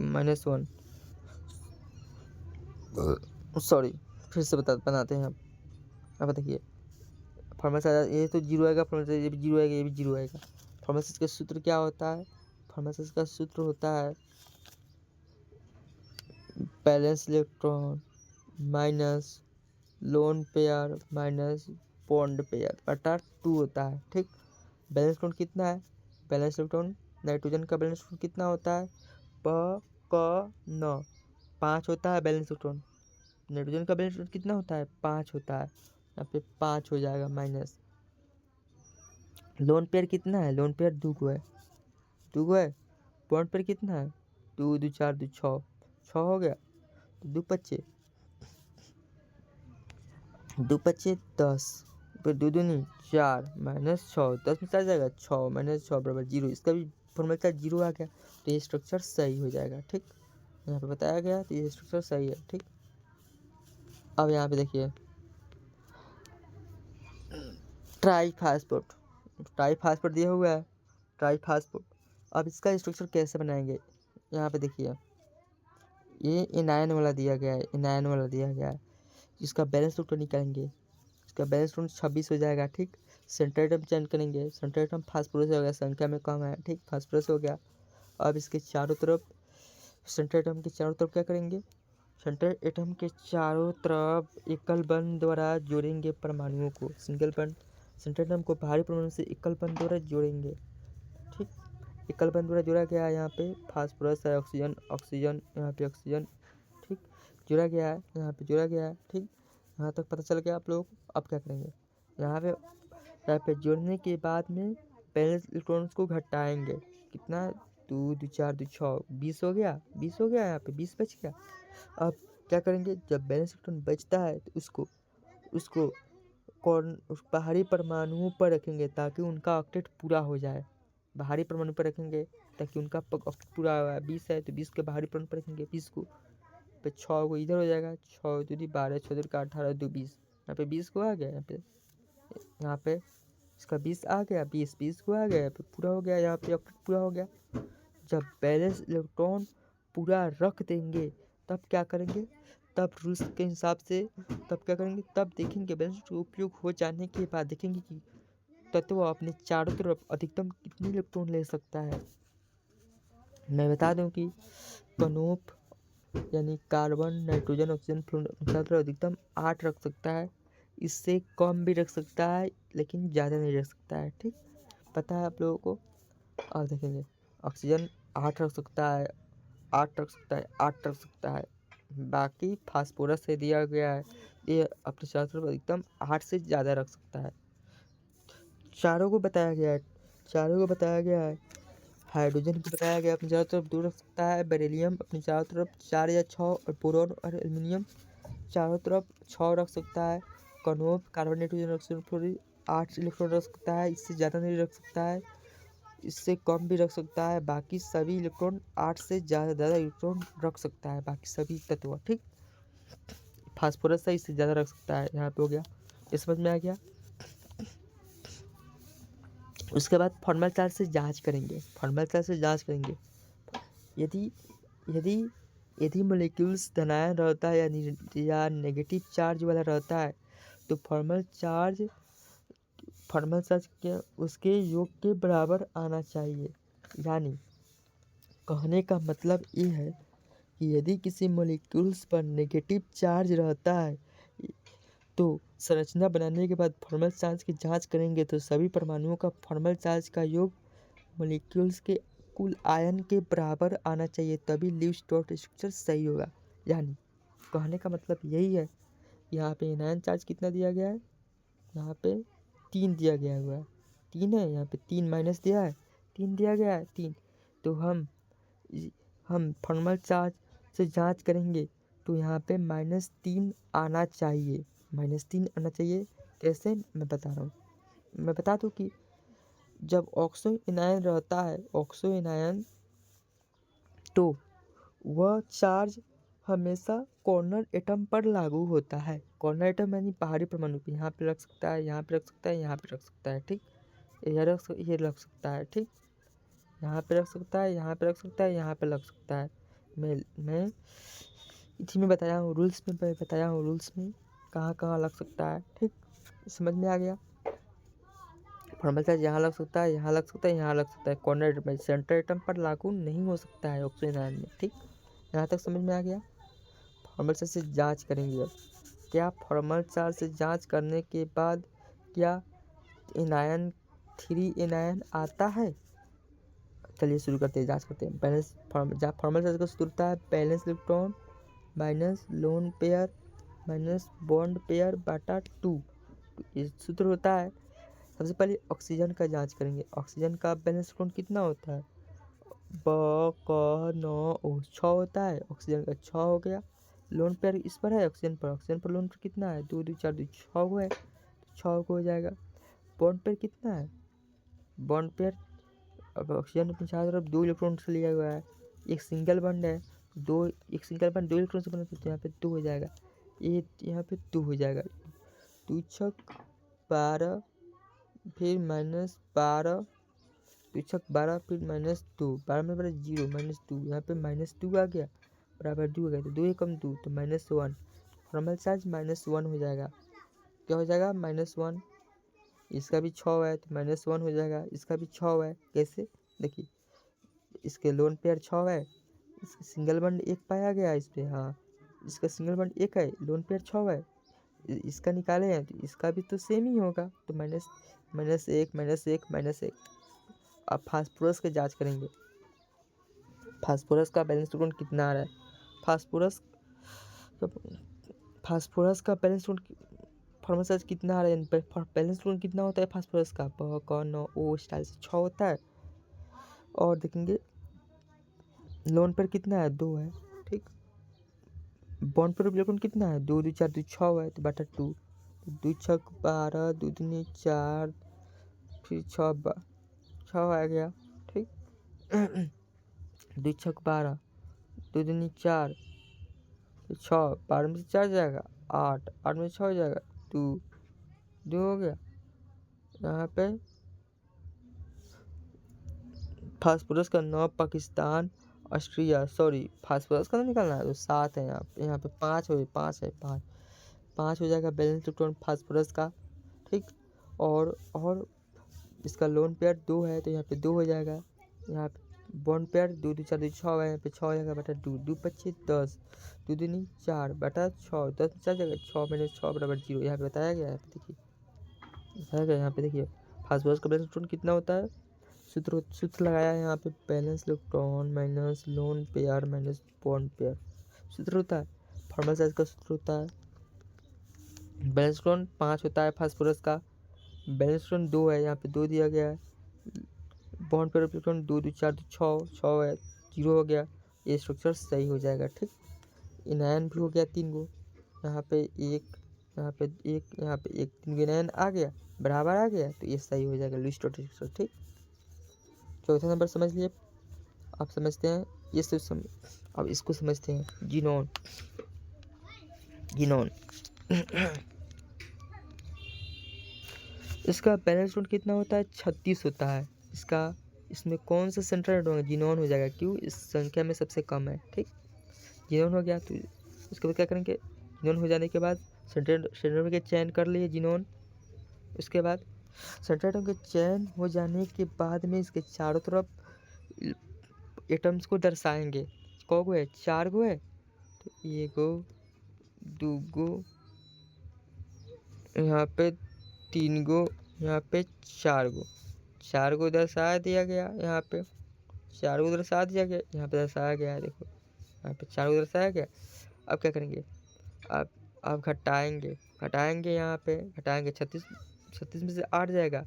माइनस 1, सॉरी फिर से बनाते हैं। अब देखिए फॉर्मूला से ये तो 0 आएगा, फॉर्मूला से ये भी 0 आएगा, ये भी 0 आएगा। फॉर्मूला का सूत्र क्या होता है, फॉर्मूला का सूत्र होता है balance electron minus lone pair minus bond pair बटा 2 होता है। ठीक, बैलेंस इलेक्ट्रॉन कितना है, बैलेंस इलेक्ट्रॉन नाइट्रोजन का बैलेंस इलेक्ट्रॉन कितना होता है, प 5 होता है बैलेंस इलेक्ट्रॉन। नाइट्रोजन का बैलेंस इलेक्ट्रॉन कितना होता है, 5 होता है, यहाँ पे 5 हो जाएगा, माइनस लोन पेयर कितना है, लोन पेयर 2 गो है, 2 गो है। बॉन्ड पेयर कितना है, 2 2 4 2 6 हो गया, तो 2 पच्चे 10, फिर 2 दूनी 4 माइनस 6, 10 में 4 जाएगा, 6 माइनस 6 बराबर 0। इसका भी फॉर्मूला 0 आ गया तो ये स्ट्रक्चर सही हो जाएगा। ठीक, यहाँ पे बताया गया तो ये स्ट्रक्चर सही है। ठीक, अब यहाँ पे देखिए ट्राईफास्फेट दिया हुआ है, ट्राईफास्फेट। अब इसका स्ट्रक्चर कैसे बनाएंगे, यहाँ पे देखिए ये एनायन वाला दिया गया है, एनायन वाला दिया गया है। इसका बैलेंस इलेक्ट्रॉन निकालेंगे, इसका बैलेंस इलेक्ट्रॉन 26 हो जाएगा। ठीक, सेंटर एटम चयन करेंगे, सेंटर एटम फास्फोरस हो गया, संख्या में कम है। ठीक, फास्फोरस हो गया। अब इसके चारों तरफ सेंटर एटम के चारों तरफ क्या करेंगे, सेंट्रल एटम के चारों तरफ एकल बंध द्वारा जोड़ेंगे परमाणुओं को। सिंगल बंध सेंट्रल एटम को बाहरी परमाणु से एकल बंध द्वारा जोड़ेंगे। ठीक, एकल बंध द्वारा जोड़ा गया है। यहाँ पे फास्फोरस है, ऑक्सीजन ऑक्सीजन, यहाँ पे ऑक्सीजन। ठीक, जोड़ा गया है, यहाँ पे जोड़ा गया है। ठीक, यहाँ तक पता चल गया आप लोग। अब क्या करेंगे, यहाँ पे जोड़ने के बाद में बैलेंस इलेक्ट्रॉन्स को घटाएंगे। कितना, 2 2 4 2 6 20 हो गया, 20 हो गया, यहाँ पे 20 बच गया। अब क्या करेंगे, जब बैलेंस इलेक्ट्रॉन बचता है तो उसको उस बाहरी परमाणुओं पर रखेंगे ताकि उनका ऑक्टेट पूरा हो जाए। बाहरी परमाणु पर रखेंगे ताकि उनका ऑक्टेट पूरा हुआ। 20 है तो 20 के बाहरी परमाणु पर रखेंगे, 20 को पे 6 को इधर हो जाएगा। 6 दूनी 12, 6 दूनी 18, 2 20। यहाँ पे 20 को आ गया, यहाँ पे इसका 20 आ गया, 20 को आ गया, यहाँ पे पूरा हो गया। यहाँ पे ऑक्टेट पूरा हो गया। जब बैलेंस इलेक्ट्रॉन पूरा रख देंगे तब क्या करेंगे, तब रूल्स के हिसाब से तब क्या करेंगे, तब देखेंगे बैलेंस का उपयोग हो जाने के बाद देखेंगे कि तत्व अपने चारों तरफ अधिकतम कितने इलेक्ट्रॉन ले सकता है। मैं बता दूं कि कनोप यानी कार्बन, नाइट्रोजन, ऑक्सीजन, फ्लोरीन चारों तरफ अधिकतम 8 रख सकता है। इससे कम भी रख सकता है लेकिन ज़्यादा नहीं रख सकता है। ठीक, पता है आप लोगों को। और देखेंगे ऑक्सीजन 8 रख सकता है, 8 रख सकता है, 8 रख सकता है। बाकी फास्फोरस से दिया गया है, ये अपने चारों तरफ अधिकतम 8 से ज़्यादा रख सकता है। चारों को बताया गया है। हाइड्रोजन को बताया गया अपने चारों तरफ 2 रख सकता है। बेरिलियम अपने चारों तरफ 4 या 6, और बोरॉन और एल्युमिनियम चारों तरफ 6 रख सकता है। कनोप, carbon, nitrogen, oxygen, fluorine 8 electron रख सकता है। इससे ज़्यादा नहीं रख सकता है, इससे कम भी रख सकता है। बाकी सभी इलेक्ट्रॉन 8 से ज़्यादा इलेक्ट्रॉन रख सकता है, बाकी सभी तत्व। ठीक, फास्फोरस है, इससे ज़्यादा रख सकता है। यहाँ पे हो गया, ये समझ में आ गया। उसके बाद फॉर्मल चार्ज से जांच करेंगे। यदि यदि यदि मॉलिक्यूल्स धनायन रहता है या नेगेटिव चार्ज वाला रहता है तो फॉर्मल चार्ज के उसके योग के बराबर आना चाहिए। यानी कहने का मतलब ये है कि यदि किसी मॉलिक्यूल्स पर नेगेटिव चार्ज रहता है तो संरचना बनाने के बाद फॉर्मल चार्ज की जांच करेंगे तो सभी परमाणुओं का फॉर्मल चार्ज का योग मॉलिक्यूल्स के कुल आयन के बराबर आना चाहिए, तभी लीव्स डॉट स्ट्रक्चर सही होगा। यानी कहने का मतलब यही है। यहाँ पे एनायन चार्ज कितना दिया गया है, यहाँ पे 3 दिया गया हुआ है, 3 है, यहाँ पे 3 माइनस दिया है, 3 दिया गया है, 3। तो हम फॉर्मल चार्ज से जांच करेंगे तो यहाँ पे -3 आना चाहिए, -3 आना चाहिए। कैसे, मैं बता रहा हूँ। मैं बता दूँ कि जब ऑक्सो एनायन रहता है, ऑक्सो एनायन, तो वह चार्ज हमेशा कॉर्नर एटम पर लागू होता है। कॉर्नर एटम यानी बाहरी परमाणु पे, यहाँ पे रख सकता है, यहाँ पे रख सकता है, यहाँ पे रख सकता है। ठीक, ये रख सकता है। ठीक, यहाँ पे रख सकता है, यहाँ पे रख सकता है, यहाँ पे रख सकता है। मैं इसी में बताया हूँ, रूल्स में कहाँ कहाँ लग सकता है। ठीक, समझ में आ गया। फॉर्मल चार्ज यहाँ लग सकता है, यहाँ लग सकता है, यहाँ लग सकता है। कॉर्नर एटम में, सेंटर एटम पर लागू नहीं हो सकता है ऑक्सीजन आयन में। ठीक, यहाँ तक समझ में आ गया। फॉर्मल चार्ज से जांच करेंगे। अब क्या फॉर्मल चार्ज से जांच करने के बाद क्या एनायन 3 एनायन आता है? चलिए शुरू करते हैं, जांच करते हैं। फॉर्मल चार्ज का सूत्र होता है balance electron minus lone pair minus bond pair बटा 2। ये सूत्र होता है। सबसे पहले ऑक्सीजन का जांच करेंगे। ऑक्सीजन का बैलेंस इलेक्ट्रॉन कितना होता है, ब 6 होता है। ऑक्सीजन का 6 हो गया। लोन पेयर इस पर है, ऑक्सीजन पर लोन पेयर कितना है, 2 2 4 2 6 को है, 6 को हो जाएगा। बॉन्ड पेयर कितना है, बॉन्ड पेयर, अब ऑक्सीजन अपने चारों तरफ 2 इलेक्ट्रॉन से लिया हुआ है। एक सिंगल बॉन्ड है, एक सिंगल बॉन्ड 2 इलेक्ट्रॉन से बना, तो यहाँ पे 2 हो जाएगा, ये यहाँ पे 2 हो जाएगा। 2 छक 12, फिर -12, 2 छक 12, फिर -2, 12 में बड़ा 0, -2, यहाँ पे -2 आ गया, बराबर 2 आ गया, तो 2 कम 2 तो -1। फॉर्मल चार्ज -1 हो जाएगा। क्या हो जाएगा, -1। इसका भी 6 है तो -1 हो जाएगा, इसका भी 6 है। कैसे, देखिए इसके लोन पेयर 6 है, इसके सिंगल बॉन्ड 1 पाया गया इस पर, हाँ इसका सिंगल बॉन्ड 1 है, लोन पेयर 6 है, इसका निकाले हैं तो इसका भी तो सेम ही होगा, तो माइनस माइनस 1 माइनस 1 माइनस 1। अब फास्फोरस की जांच करेंगे, फास्फोरस का बैलेंस इलेक्ट्रॉन कितना आ रहा है। फास्फोरस का बैलेंस इलेक्ट्रॉन फॉर्मल चार्ज कितना आ रहा है, बैलेंस इलेक्ट्रॉन कितना होता है फास्फोरस का, ओ स्टाइल से 6 होता है। और देखेंगे लोन पर कितना है, 2 है, ठीक। बॉन्ड पर इलेक्ट्रॉन कितना है, 2 2 4 2 6 है, तो बटा 2, 2 6 12, 2 दूनी 4, फिर 6 आ गया, ठीक। 2 6 12, 2 दूनी 4, 6, 12 में से 4 जाएगा 8, 8 में से 6 जाएगा 2 हो गया। यहाँ पे फास्फोरस का 9 पाकिस्तान ऑस्ट्रिया, सॉरी फास्फोरस का निकालना है तो 7 है, यहाँ पे 5 हो जाएगा बैलेंस इलेक्ट्रॉन फास्फोरस का, ठीक। और इसका लोन पेयर 2 है तो यहाँ पे 2 हो जाएगा। यहाँ पे बॉन्ड पेयर 2 2 4 2 6 है, यहाँ पे 6 हो जाएगा बटा 2, 2 25 10, 2 दूनी 4 बटा 6, 10 में 4 जाएगा 6 माइनस 6 बराबर 0। यहाँ पे बताया गया है, देखिए बताया गया, यहाँ पे देखिए फास्फोरस का बैलेंस इलेक्ट्रॉन कितना होता है। सूत्र लगाया है यहाँ पे, balance electron minus lone pair minus bond pair सूत्र होता है। फॉर्मल चार्ज का सूत्र होता है, बैलेंस इलेक्ट्रॉन 5 होता है फास्फोरस का, बैलेंस इलेक्ट्रॉन 2 है, यहाँ पे 2 दिया गया है। बॉन्ड पेयर इलेक्ट्रॉन 2 2 4 2 6 है, 0 हो गया, ये स्ट्रक्चर सही हो जाएगा, ठीक। इनायन भी हो गया 3 गो, यहाँ पे 1, यहाँ पे 1, यहाँ पे 1, 3 इनायन आ गया, बराबर आ गया, तो ये सही हो जाएगा लुईस टॉर्टरी स्ट्रक्चर, ठीक। चौथा नंबर समझ लिए आप, समझते हैं ये सब अब इसको समझते हैं, जीनोन। इसका बैलेंस इलेक्ट्रॉन कितना होता है, 36 होता है। इसमें कौन सा सेंट्रल एटम है, जीनोन हो जाएगा, क्यों, इस संख्या में सबसे कम है, ठीक। जीनोन हो गया, तो उसके बाद क्या करेंगे, जीनोन हो जाने के बाद सेंट्रल के चयन कर लिए जीनोन। उसके बाद सेंट्रल एटम के चयन हो जाने के बाद में इसके चारों तरफ एटम्स को दर्शाएंगे। कौ गो है, 4 गो है, तो 1 गो 2 गो, यहाँ पे 3 गो, यहाँ पे 4 गो, 4 गो दर्शा दिया गया, यहाँ पे 4 गो दर्शा दिया गया, यहाँ पे दर्शाया गया है, देखो यहाँ पे 4 गो दर्शाया गया। अब क्या करेंगे, अब घटाएंगे यहाँ पे घटाएंगे, 36 में से 8 जाएगा,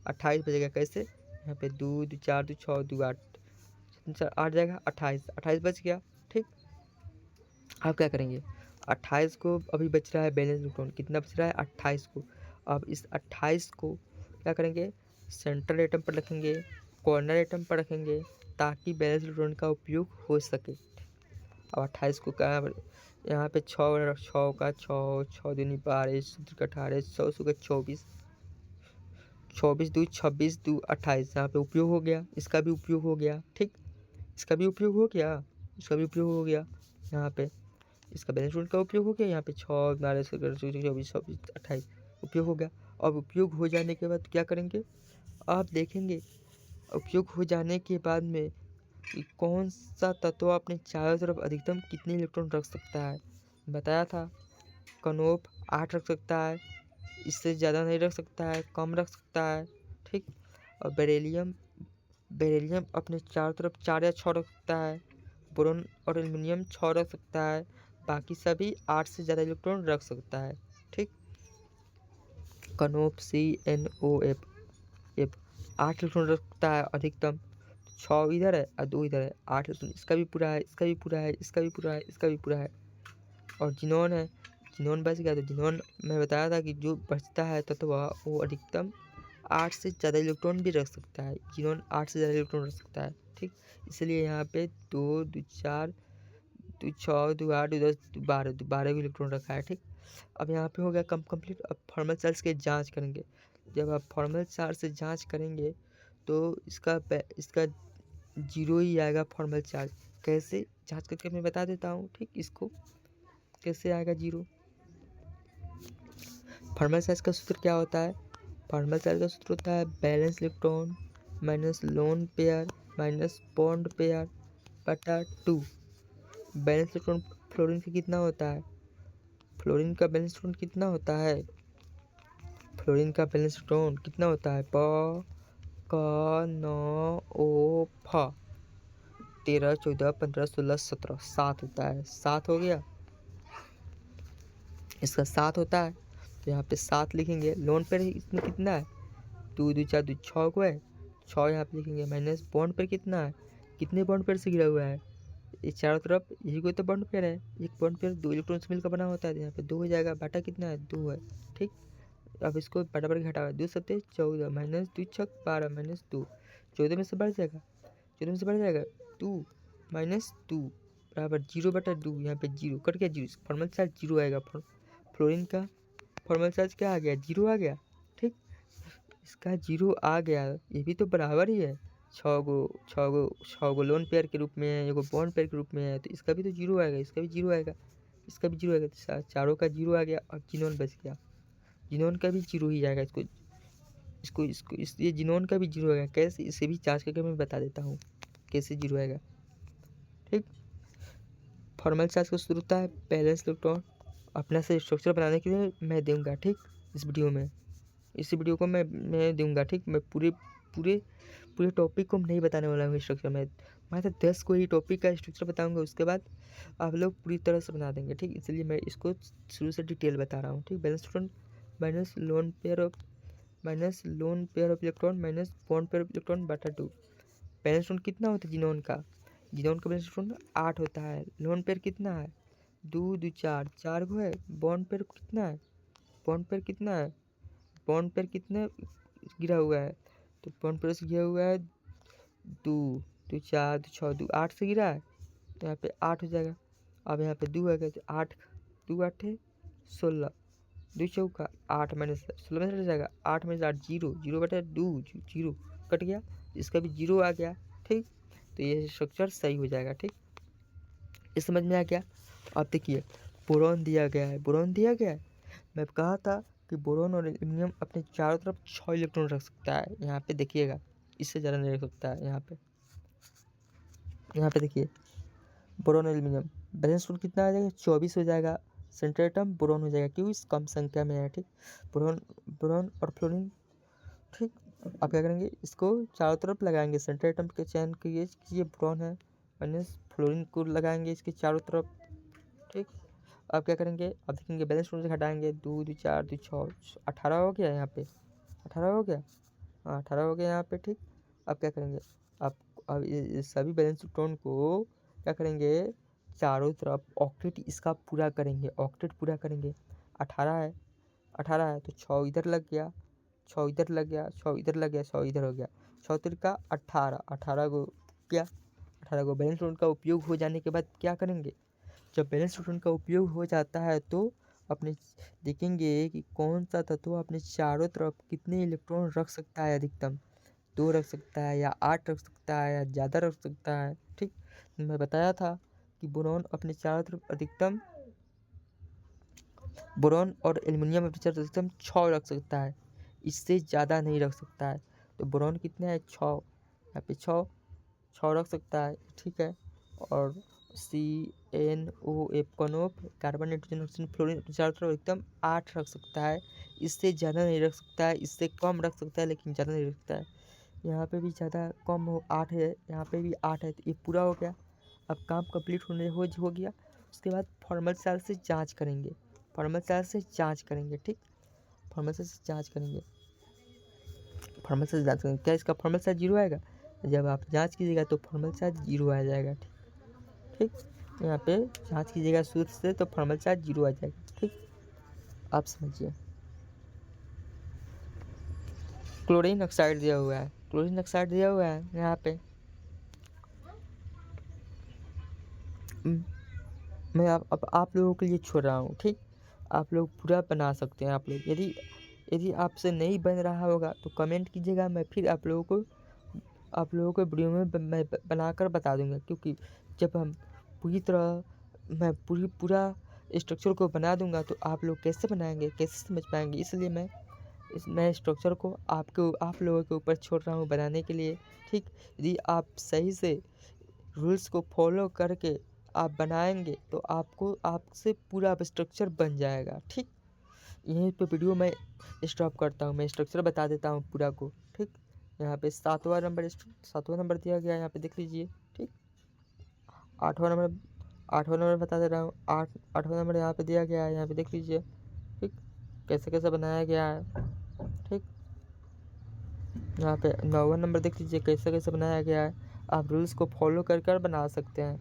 28 बचेगा, कैसे, यहाँ पे 2 2 4 2 6 2 8, 8 जाएगा 28 बच गया, ठीक। अब क्या करेंगे, 28 को अभी बच रहा है बैलेंस इलेक्ट्रॉन, कितना बच रहा है 28 को। अब इस 28 को क्या करेंगे, सेंट्रल एटम पर रखेंगे, कॉर्नर एटम पर रखेंगे, ताकि बैलेंस इलेक्ट्रॉन का उपयोग हो सके। अब 28 को क्या, यहाँ पे 6 का 6 दूनी 12, सूत्र का 18, 100 का 24, 24 2 26 2 28, यहाँ पे उपयोग हो गया, इसका भी उपयोग हो गया, ठीक। इसका भी उपयोग हो गया, यहाँ पे इसका बैलेंस इलेक्ट्रॉन का उपयोग हो गया, यहाँ पे 6 12 24 26 28 उपयोग हो गया। अब उपयोग हो जाने के बाद क्या करेंगे, आप देखेंगे उपयोग हो जाने के बाद में कि कौन सा तत्व अपने चारों तरफ अधिकतम कितने इलेक्ट्रॉन रख सकता है। बताया था, कनोप 8 रख सकता है, इससे ज़्यादा नहीं रख सकता है, कम रख सकता है, ठीक। और बेरिलियम अपने चारों तरफ 4 या 6 रख सकता है, बोरॉन और एल्युमिनियम 6 रख सकता है, बाकी सभी 8 से ज़्यादा इलेक्ट्रॉन रख सकता है, ठीक। कनोप CNOF 8 इलेक्ट्रॉन रखता है अधिकतम, 6 इधर है और 2 इधर है, 8 इलेक्ट्रॉन, इसका भी पूरा है, इसका भी पूरा है, इसका भी पूरा है, इसका भी पूरा है। और जिनोन है, जिनोन बच गया, तो जिनोन मैं बताया था कि जो बचता है तत्व वो अधिकतम 8 से ज़्यादा इलेक्ट्रॉन भी रख सकता है, जिनोन 8 से ज़्यादा इलेक्ट्रॉन रख सकता है, ठीक। इसलिए यहाँ पे 2 2 4 2 6 2 8 2 10 12 भी इलेक्ट्रॉन रखा है, ठीक। अब यहाँ पे हो गया कंप्लीट। अब फॉर्मल चार्ज की जांच करेंगे। जब आप फॉर्मल चार्ज से जांच करेंगे तो इसका 0 ही आएगा फॉर्मल चार्ज। कैसे जांच करके मैं बता देता हूँ, ठीक। इसको कैसे आएगा 0। फॉर्मल चार्ज का सूत्र क्या होता है, फॉर्मल चार्ज का सूत्र होता है balance electron minus lone pair minus bond pair बटा 2। बैलेंस इलेक्ट्रॉन फ्लोरीन का कितना होता है? फ्लोरीन का बैलेंस इलेक्ट्रॉन कितना होता है? फ्लोरीन का बैलेंस इलेक्ट्रॉन कितना होता है? प क न ओ फ 13 14 15 16 17 7 होता है। 7 हो गया, इसका 7 होता है तो यहाँ पे 7 लिखेंगे। लोन पेयर इसमें कितना है? 2 2 4 2 6 को है, 6 यहाँ पे लिखेंगे। माइनस बॉन्ड पेयर कितना है? कितने बॉन्ड पेयर से घिरा हुआ है? ये चारों तरफ यही कोई तो बॉन्ड पेयर है। एक बॉन्ड पेयर 2 इलेक्ट्रॉन से मिलकर बना होता है, तो यहाँ पे 2 हो जाएगा। बाटा कितना है? 2 है। ठीक, अब इसको बाटा बढ़ के हटाओ। 2 सत्ते 14 माइनस 2 छक 12 माइनस 2 14 में से बढ़ जाएगा, 14 में से बढ़ जाएगा 2 माइनस 2 बराबर 0/2। यहाँ पे 0 कट गया, 0 फॉर्मल चार्ज 0 आएगा। फ्लोरीन का फॉर्मल चार्ज क्या आ गया? 0 आ गया। ठीक, इसका 0 आ गया। ये भी तो बराबर ही है, 6 गो लोन पेयर के रूप में है, एगो बॉन्ड पेयर के रूप में है, तो इसका भी तो 0 आएगा, इसका भी 0 आएगा, इसका भी 0 आएगा। तो चारों का 0 आ गया। अब जिनोन बच गया, जिनोन का भी 0 ही जाएगा। ये जिनोन का भी 0 आएगा। कैसे? इसे भी जांच करके मैं बता देता हूँ कैसे 0 आएगा। ठीक, फॉर्मल चार्ज का सूत्र होता है बैलेंस इलेक्ट्रॉन। अपना से स्ट्रक्चर बनाने के लिए मैं दूंगा, ठीक, इस वीडियो में, इस वीडियो को मैं दूंगा। ठीक, मैं पूरे टॉपिक को नहीं बताने वाला हूँ स्ट्रक्चर में। मैं तो 10 को ही टॉपिक का स्ट्रक्चर बताऊंगा, उसके बाद आप लोग पूरी तरह से बना देंगे। ठीक, इसलिए मैं इसको शुरू से डिटेल बता रहा हूँ। ठीक, balance electron minus lone pair of electron minus bond pair of electron बटा 2। बैलेंस इलेक्ट्रॉन कितना होता है जिनोन का? जिनोन का बैलेंस इलेक्ट्रॉन 8 होता है। लोन पेयर कितना है? 2 2 4 को है। बॉन्ड पेयर कितना है? बॉन्ड पेयर कितने गिरा हुआ है? तो बॉन्ड पेयर से गिरा हुआ है 2 2 4 2 6 2 8 से गिरा है, तो यहाँ पे 8 हो जाएगा। अब यहाँ पे 2 आ गया, तो 8 2 8 16 2 चौका 8 माइनस 16 में से जाएगा। 8 में से 8 0 0/2 0 कट गया, इसका भी 0 आ गया। ठीक, तो ये स्ट्रक्चर सही हो जाएगा। ठीक, इस समझ में आ गया। अब देखिए बोरॉन दिया गया है, बोरॉन दिया गया है। मैं कहा था कि बोरॉन और एल्युमिनियम अपने चारों तरफ 6 इलेक्ट्रॉन रख सकता है। यहाँ पे देखिएगा, इससे ज़्यादा नहीं रख सकता है। यहाँ पे देखिए बोरॉन एल्युमिनियम बैलेंस इलेक्ट्रॉन कितना आ जाएगा? 24 हो जाएगा। सेंट्रल एटम बोरॉन हो जाएगा, क्यों? इस कम संख्या में है। ठीक, बोरॉन और फ्लोरीन। ठीक, आप क्या करेंगे? इसको चारों तरफ लगाएंगे। सेंट्रल एटम के चयन कीजिए कि ये बोरॉन है, माइनस फ्लोरीन को लगाएंगे इसके चारों तरफ। ठीक, अब क्या करेंगे? अब देखेंगे बैलेंस इलेक्ट्रॉन से हटाएंगे। 2 2 4 2 6 18 हो गया। यहाँ पे 18 हो गया, हाँ 18 हो गया यहाँ पे। ठीक, अब क्या करेंगे? अब ये सभी बैलेंस इलेक्ट्रॉन को क्या करेंगे? चारों तरफ ऑक्टेट इसका पूरा करेंगे, ऑक्टेट पूरा करेंगे। 18 है, 18 है तो 6 इधर लग गया, 6 इधर लग गया, 6 इधर लग गया, 6 इधर हो गया। 6 तिरका 18, 18 को क्या? 18 को बैलेंस इलेक्ट्रॉन का उपयोग हो जाने के बाद क्या करेंगे? जब बैलेंस इलेक्ट्रॉन का उपयोग हो जाता है तो अपने देखेंगे कि कौन सा तत्व अपने चारों तरफ कितने इलेक्ट्रॉन रख सकता है। अधिकतम 2 रख सकता है, या 8 रख सकता है, या ज़्यादा रख सकता है। ठीक, मैं बताया था कि बोरॉन अपने चारों तरफ अधिकतम, बोरॉन और एल्युमिनियम अपने चारों तरफ अधिकतम 6 रख सकता है, इससे ज़्यादा नहीं रख सकता है। तो बोरॉन कितना है? 6, यहाँ पे 6 रख सकता है। ठीक है, और CnOF कॉनोप कार्बन नाइट्रोजन ऑक्सीजन फ्लोरीन अपने चारों तरफ एकदम 8 रख सकता है, इससे ज़्यादा नहीं रख सकता है। इससे कम रख सकता है लेकिन ज़्यादा नहीं रख सकता है। यहाँ पे भी ज़्यादा कम हो 8 है, यहाँ पे भी 8 है, तो ये पूरा हो गया। अब काम कंप्लीट हो गया। उसके बाद फॉर्मल चार्ज से जांच करेंगे, फॉर्मल चार्ज से जांच करेंगे। ठीक, फॉर्मल चार्ज से जांच करेंगे, फॉर्मल चार्ज जांच करेंगे। क्या इसका फॉर्मल चार्ज 0 आएगा? जब आप जांच कीजिएगा तो फॉर्मल चार्ज 0 आ जाएगा। ठीक, यहाँ पे जांच कीजिएगा सूत्र से तो फॉर्मल चार्ज 0 आ जाएगा। ठीक, आप समझिए। क्लोरीन ऑक्साइड दिया हुआ है, क्लोरीन ऑक्साइड दिया हुआ है यहाँ पे। मैं आप लोगों के लिए छोड़ रहा हूँ। ठीक, आप लोग पूरा बना सकते हैं। आप लोग यदि आपसे नहीं बन रहा होगा तो कमेंट कीजिएगा, मैं फिर आप लोगों को वीडियो में मैं बनाकर बता दूंगा। क्योंकि जब हम मैं पूरा स्ट्रक्चर को बना दूंगा तो आप लोग कैसे बनाएंगे, कैसे समझ पाएंगे। इसलिए मैं स्ट्रक्चर को आप लोगों के ऊपर छोड़ रहा हूँ बनाने के लिए। ठीक, यदि आप सही से रूल्स को फॉलो करके आप बनाएंगे तो आपको आपसे पूरा अब स्ट्रक्चर बन जाएगा। ठीक, यहीं पे वीडियो मैं स्टॉप करता हूँ। मैं स्ट्रक्चर बता देता हूँ पूरा को। ठीक, यहाँ पे 7वां नंबर दिया गया है, यहाँ पे देख लीजिए। ठीक, 8वां नंबर बता दे रहा हूँ। 8वां नंबर यहाँ पे दिया गया है, यहाँ पे देख लीजिए। ठीक, कैसे कैसे बनाया गया है। ठीक, यहाँ पे 9वां नंबर देख लीजिए कैसे कैसे बनाया गया है। आप रूल्स को फॉलो कर कर बना सकते हैं।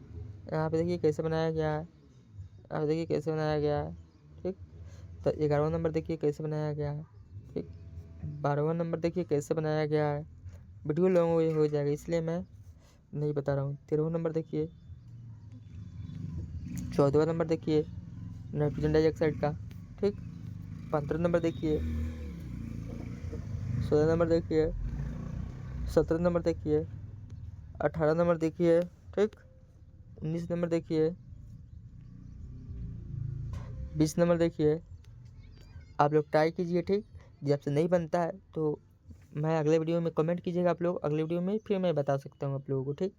यहाँ पे देखिए कैसे बनाया गया है, यहाँ पे देखिए कैसे बनाया गया है। ठीक, तो 11वां नंबर देखिए कैसे बनाया गया है। ठीक, 12वां नंबर देखिए कैसे बनाया गया है। वीडियो लॉन्ग हो जाएगा इसलिए मैं नहीं बता रहा हूँ। 13वां नंबर देखिए, 14वां नंबर देखिए नाइट्रोजन डाइऑक्साइड का। ठीक, 15 नंबर देखिए, 16 नंबर देखिए, 17 नंबर देखिए, 18 नंबर देखिए। ठीक, 19 नंबर देखिए, 20 नंबर देखिए। आप लोग ट्राई कीजिए। ठीक, यदि आपसे नहीं बनता है तो मैं अगले वीडियो में कमेंट कीजिएगा आप लोग, अगले वीडियो में फिर मैं बता सकता हूँ आप लोगों को। ठीक,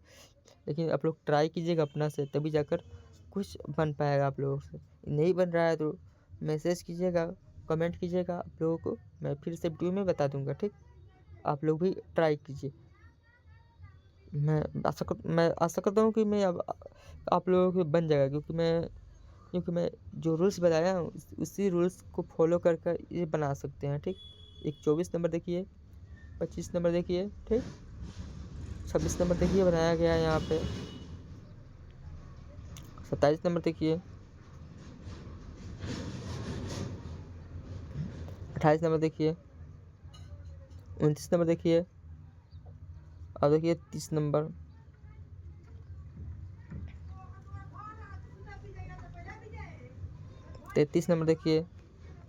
लेकिन आप लोग ट्राई कीजिएगा अपना से, तभी जाकर कुछ बन पाएगा आप लोगों से। नहीं बन रहा है तो मैसेज कीजिएगा, कमेंट कीजिएगा, आप लोगों को मैं फिर से वीडियो में बता दूंगा। ठीक, आप लोग भी ट्राई कीजिए। मैं आशा करता हूँ कि मैं अब आप लोगों को बन जाएगा, क्योंकि मैं जो रूल्स बताया हूँ उसी रूल्स को फॉलो कर कर ये बना सकते हैं। ठीक, एक 24 नंबर देखिए, 25 नंबर देखिए। ठीक, 26 नंबर देखिए बनाया गया है यहाँ पे। 27 नंबर देखिए, 28 नंबर देखिए, 29 नंबर देखिए, अब देखिए 30 नंबर, 33 नंबर देखिए,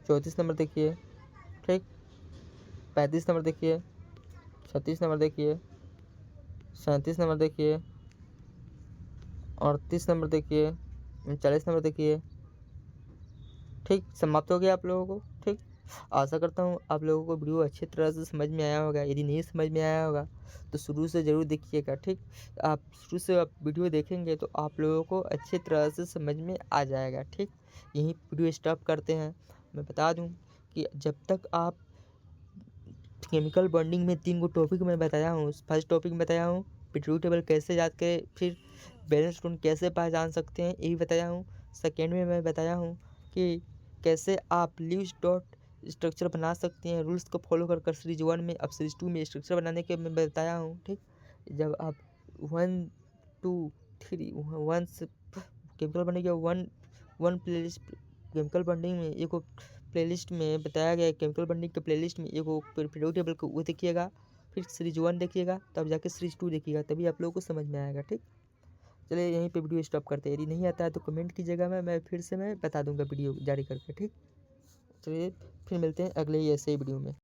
34 नंबर देखिए। ठीक, 35 नंबर देखिए, 36 नंबर देखिए, 37 नंबर देखिए, 38 नंबर देखिए, 39 नंबर देखिए। ठीक, समाप्त हो गया आप लोगों को। ठीक, आशा करता हूँ आप लोगों को वीडियो अच्छी तरह से समझ में आया होगा। यदि नहीं समझ में आया होगा तो शुरू से ज़रूर देखिएगा। ठीक, आप शुरू से आप वीडियो देखेंगे तो आप लोगों को अच्छी तरह से समझ में आ जाएगा। ठीक, यहीं वीडियो स्टॉप करते हैं। मैं बता दूँ कि जब तक आप केमिकल बॉन्डिंग में 3 गो टॉपिक मैं बताया हूँ। फर्स्ट टॉपिक में बताया हूँ पीरियोडिक टेबल कैसे याद करें, फिर बैलेंस टोन कैसे पहचान सकते हैं, यही बताया हूँ। सेकेंड में मैं बताया हूँ कि कैसे आप लीव्स डॉट स्ट्रक्चर बना सकते हैं रूल्स को फॉलो कर कर सीरीज 1 में। अब सीरीज 2 में स्ट्रक्चर बनाने के मैं बताया हूँ। ठीक, जब आप 1 2 3 1 से केमिकल बनेगा 1 प्लेलिस्ट केमिकल बॉन्डिंग में एक प्लेलिस्ट में बताया गया है। केमिकल बॉन्डिंग के प्लेलिस्ट में एगो पीरियोडिक टेबल को वो देखिएगा, फिर सीरीज 1 देखिएगा, तब जाके सीरीज 2 देखिएगा, तभी आप लोगों को समझ में आएगा। ठीक, चलिए यहीं पे वीडियो स्टॉप करते हैं। यदि नहीं आता है तो कमेंट कीजिएगा, मैं फिर से मैं बता दूंगा वीडियो जारी करके। ठीक, चलिए फिर मिलते हैं अगले ही ऐसे ही वीडियो में।